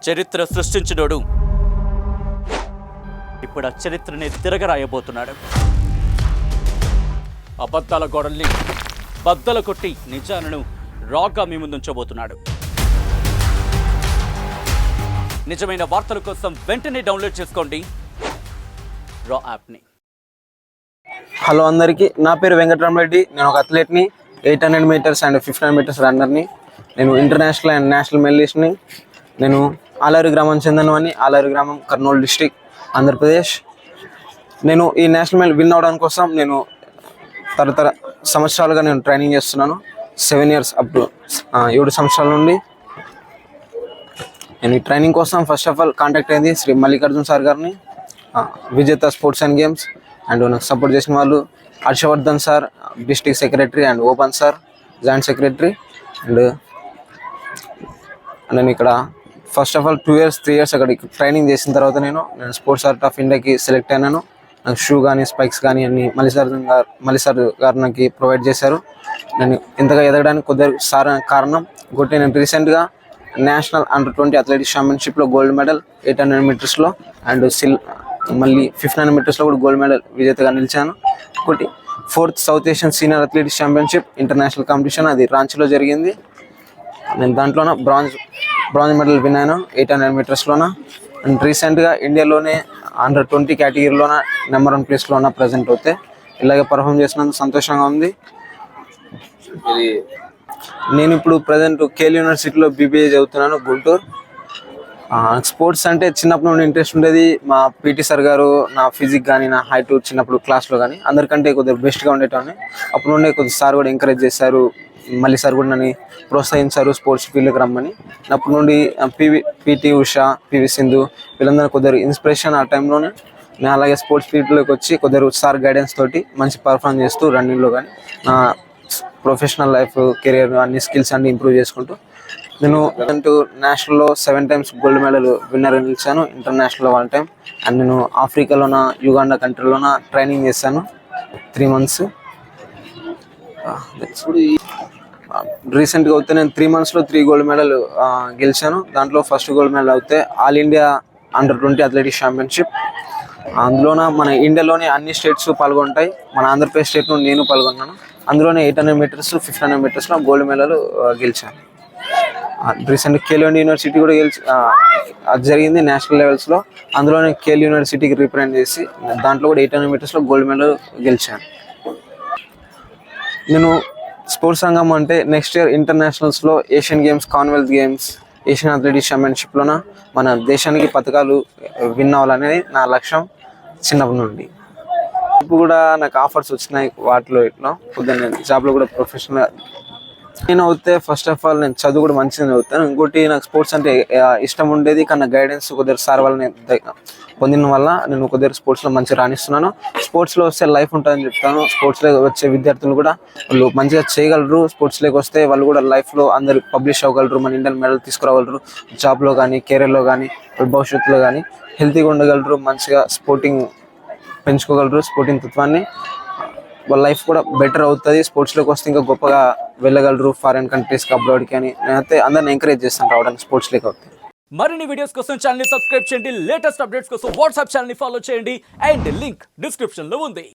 చరిత్ర సృష్టించినోడు ఇప్పుడు ఆ చరిత్రని తిరగరాయబోతున్నాడు. అబద్ధాల గోడల్ని బద్దలు కొట్టి నిజాలను రాగా మీ ముందుంచబోతున్నాడు. నిజమైన వార్తల కోసం వెంటనే డౌన్లోడ్ చేసుకోండి రా యాప్ని. హలో అందరికీ, నా పేరు వెంకటరామరెడ్డి. నేను ఒక అథ్లెట్ని, 800 మీటర్స్ అండ్ 1500 మీటర్స్ రన్నర్ని. నేను ఇంటర్నేషనల్ అండ్ నేషనల్ మెడలిస్ట్ని. నేను ఆలూరు గ్రామం చెందినవాడిని. ఆలూరు గ్రామం, కర్నూలు డిస్టిక్, ఆంధ్రప్రదేశ్. నేను ఈ నేషనల్ మెడల్ విన్ అవడం కోసం నేను తరతర సంవత్సరాలుగా నేను ట్రైనింగ్ చేస్తున్నాను. 7 years అప్ టు 7 సంవత్సరాల నుండి. నేను ఈ ట్రైనింగ్ కోసం ఫస్ట్ ఆఫ్ ఆల్ కాంటాక్ట్ అయింది శ్రీ మల్లికార్జున్ సార్ గారిని, Vijetha sports and games. And నాకు సపోర్ట్ చేసిన వాళ్ళు Harshavardhan sir, district secretary, and open sir, joint secretary. And నేను ఇక్కడ first of all 2 years 3 years అక్కడ ట్రైనింగ్ చేసిన తర్వాత నేను స్పోర్ట్స్ ఆర్ట్ ఆఫ్ ఇండియాకి సెలెక్ట్ అయినాను. నాకు షూ కానీ స్పైక్స్ కానీ అన్ని మల్లి సార్ గారు నాకు ప్రొవైడ్ చేశారు. నేను ఇంతగా ఎదగడానికి కొద్దిగా సార్ కారణం. ఇంకోటి, నేను రీసెంట్గా నేషనల్ అండర్-20 అథ్లెటిక్స్ ఛాంపియన్షిప్లో గోల్డ్ మెడల్ 800 మీటర్స్లో అండ్ మళ్ళీ 1500 మీటర్స్లో కూడా గోల్డ్ మెడల్ విజేతగా నిలిచాను. ఒకటి 4th south Asian senior athletics championship international competition, అది రాంచీలో జరిగింది. నేను దాంట్లోన బ్రాంజ్ మెడల్ విన్ అయ్యాను 800 మీటర్స్లోన. అండ్ రీసెంట్గా ఇండియాలోనే అండర్-20 కేటగిరీలోన నెంబర్ 1 ప్లేస్లోన ప్రజెంట్ అవుతే ఇలాగే పర్ఫామ్ చేసినందుకు సంతోషంగా ఉంది. నేను ఇప్పుడు ప్రజెంట్ కేఎల్ యూనివర్సిటీలో బీబీఏ చదువుతున్నాను, గుంటూరు. స్పోర్ట్స్ అంటే చిన్నప్పటి నుండి ఇంట్రెస్ట్ ఉండేది. మా పీటీ సార్ గారు నా ఫిజిక్ కానీ నా హైట్ చిన్నప్పుడు క్లాస్లో కానీ అందరికంటే కొద్దిగా బెస్ట్గా ఉండేటోని. అప్పుడు నుండే కొద్దిగా సార్ కూడా ఎంకరేజ్ చేశారు. మళ్ళీ సార్ కూడా నన్ను ప్రోత్సహించారు స్పోర్ట్స్ ఫీల్డ్కి రమ్మని. అప్పటి నుండి పీటీ ఉషా, పివి సింధు వీళ్ళందరూ కొద్దిగా ఇన్స్పిరేషన్. ఆ టైంలోనే నేను అలాగే స్పోర్ట్స్ ఫీల్డ్లోకి వచ్చి కొద్దిగా సార్ గైడెన్స్ తోటి మంచి పర్ఫామ్ చేస్తూ రన్నింగ్లో కానీ నా ప్రొఫెషనల్ లైఫ్, కెరియర్ అన్ని స్కిల్స్ అన్ని ఇంప్రూవ్ చేసుకుంటూ నేను నేషనల్లో 7 times గోల్డ్ మెడల్ విన్నర్ నిలిచాను, ఇంటర్నేషనల్లో 1 time. అండ్ నేను ఆఫ్రికాలోన యుగాండా కంట్రీలోన ట్రైనింగ్ చేశాను 3 months. రీసెంట్గా అయితే నేను 3 monthsలో 3 గోల్డ్ మెడల్ గెలిచాను. దాంట్లో ఫస్ట్ గోల్డ్ మెడల్ అయితే ఆల్ ఇండియా అండర్-20 అథ్లెటిక్స్ ఛాంపియన్షిప్. అందులోన మన ఇండియాలోనే అన్ని స్టేట్స్ పాల్గొంటాయి. మన ఆంధ్రప్రదేశ్ స్టేట్ నుండి నేను పాల్గొన్నాను. అందులోనే 800 మీటర్స్ 1500 మీటర్స్లో గోల్డ్ మెడల్ గెలిచాను. రీసెంట్ కేఎల్ యూనివర్సిటీ కూడా అది జరిగింది నేషనల్ లెవెల్స్లో. అందులోనే కేఎల్ యూనివర్సిటీకి రిప్రజెంట్ చేసి దాంట్లో కూడా 800 మీటర్స్లో గోల్డ్ మెడల్ గెలిచాను. నేను స్పోర్ట్స్ రంగం అంటే నెక్స్ట్ ఇయర్ ఇంటర్నేషనల్స్లో Asian games, commonwealth games, Asian athletics ఛాంపియన్షిప్లోన మన దేశానికి పథకాలు విన్ అవ్వాలనేది నా లక్ష్యం చిన్నప్పటి నుండి. ఇప్పుడు కూడా నాకు ఆఫర్స్ వచ్చినాయి వాటిలో ఇట్లా. పొద్దున్న నేను జాబ్లో కూడా ప్రొఫెషనల్ నేను అవుతే ఫస్ట్ ఆఫ్ ఆల్ నేను చదువు కూడా మంచిగా చదువుతాను. ఇంకోటి, నాకు స్పోర్ట్స్ అంటే ఇష్టం ఉండేది, కానీ గైడెన్స్ కొద్దిగా సార్ వాళ్ళని పొందిన వల్ల నేను కొద్దిగా స్పోర్ట్స్లో మంచిగా రాణిస్తున్నాను. స్పోర్ట్స్లో వస్తే లైఫ్ ఉంటుందని చెప్తాను. స్పోర్ట్స్లో వచ్చే విద్యార్థులు కూడా వాళ్ళు మంచిగా చేయగలరు. స్పోర్ట్స్లోకి వస్తే వాళ్ళు కూడా లైఫ్లో అందరు పబ్లిష్ అవ్వగలరు, మన ఇండియన్ మెడల్ తీసుకురాగలరు. జాబ్లో కానీ కెరీర్లో కానీ భవిష్యత్తులో కానీ హెల్తీగా ఉండగలరు, మంచిగా స్పోర్టింగ్ పెంచుకోగలరు. స్పోర్టింగ్ తత్వాన్ని వాళ్ళ లైఫ్ కూడా బెటర్ అవుతుంది. స్పోర్ట్స్లోకి వస్తే ఇంకా గొప్పగా వెళ్ళగలరు ఫారిన్ కంట్రీస్కి, అబ్రాడ్కి అని నేనైతే అందరిని ఎంకరేజ్ చేస్తాను రావడానికి స్పోర్ట్స్లోకి అవుతాయి. మరిన్ని వీడియోస్ కోసం ఛానల్ ని సబ్స్క్రైబ్ చేయండి. లేటెస్ట్ అప్డేట్స్ కోసం వాట్సాప్ ఛానల్ ని ఫాలో చేయండి. అండ్ లింక్ డిస్క్రిప్షన్ లో ఉంది.